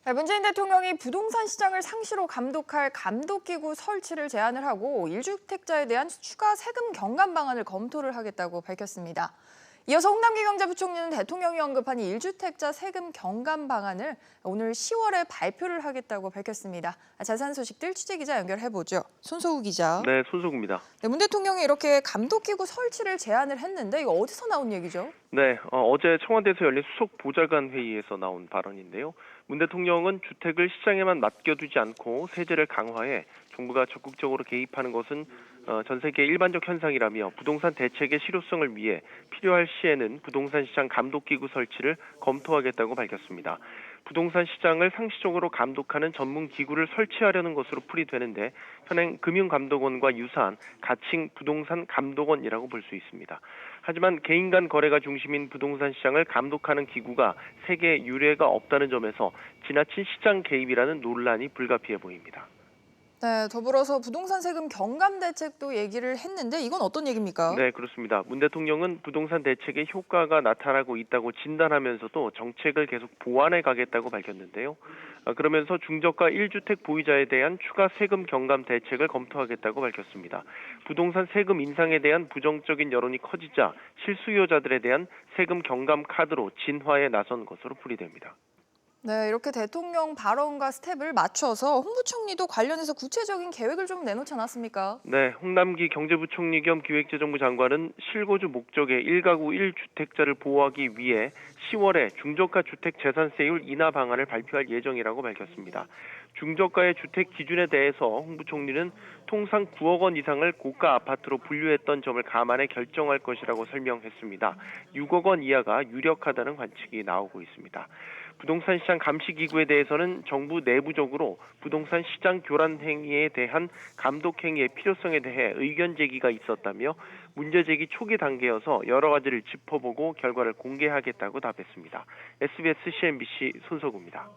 네, 문재인 대통령이 부동산 시장을 상시로 감독할 감독기구 설치를 제안을 하고 1주택자에 대한 추가 세금 경감 방안을 검토를 하겠다고 밝혔습니다. 이어서 홍남기 경제부총리는 대통령이 언급한 1주택자 세금 경감 방안을 오늘 10월에 발표를 하겠다고 밝혔습니다. 자세한 소식들 취재기자 연결해보죠. 손소우 기자. 네, 손석구입니다. 네, 문 대통령이 이렇게 감독기구 설치를 제안을 했는데 이거 어디서 나온 얘기죠? 네, 어제 청와대에서 열린 수석 보좌관 회의에서 나온 발언인데요. 문 대통령은 주택을 시장에만 맡겨두지 않고 세제를 강화해 정부가 적극적으로 개입하는 것은 전 세계 일반적 현상이라며 부동산 대책의 실효성을 위해 필요할 시에는 부동산 시장 감독기구 설치를 검토하겠다고 밝혔습니다. 부동산 시장을 상시적으로 감독하는 전문 기구를 설치하려는 것으로 풀이되는데 현행 금융감독원과 유사한 가칭 부동산 감독원이라고 볼 수 있습니다. 하지만 개인 간 거래가 중심인 부동산 시장을 감독하는 기구가 세계 유례가 없다는 점에서 지나친 시장 개입이라는 논란이 불가피해 보입니다. 네, 더불어서 부동산 세금 경감 대책도 얘기를 했는데 이건 어떤 얘기입니까? 네, 그렇습니다. 문 대통령은 부동산 대책의 효과가 나타나고 있다고 진단하면서도 정책을 계속 보완해 가겠다고 밝혔는데요. 그러면서 중저가 1주택 보유자에 대한 추가 세금 경감 대책을 검토하겠다고 밝혔습니다. 부동산 세금 인상에 대한 부정적인 여론이 커지자 실수요자들에 대한 세금 경감 카드로 진화에 나선 것으로 풀이됩니다. 네, 이렇게 대통령 발언과 스텝을 맞춰서 홍부총리도 관련해서 구체적인 계획을 좀 내놓지 않았습니까? 네, 홍남기 경제부총리 겸 기획재정부 장관은 실거주 목적의 1가구 1주택자를 보호하기 위해 10월에 중저가 주택 재산세율 인하 방안을 발표할 예정이라고 밝혔습니다. 중저가의 주택 기준에 대해서 홍 부총리는 통상 9억 원 이상을 고가 아파트로 분류했던 점을 감안해 결정할 것이라고 설명했습니다. 6억 원 이하가 유력하다는 관측이 나오고 있습니다. 부동산 시장 감시 기구에 대해서는 정부 내부적으로 부동산 시장 교란 행위에 대한 감독 행위의 필요성에 대해 의견 제기가 있었다며 문제 제기 초기 단계여서 여러 가지를 짚어보고 결과를 공개하겠다고 답했습니다. SBS CNBC 손석구입니다.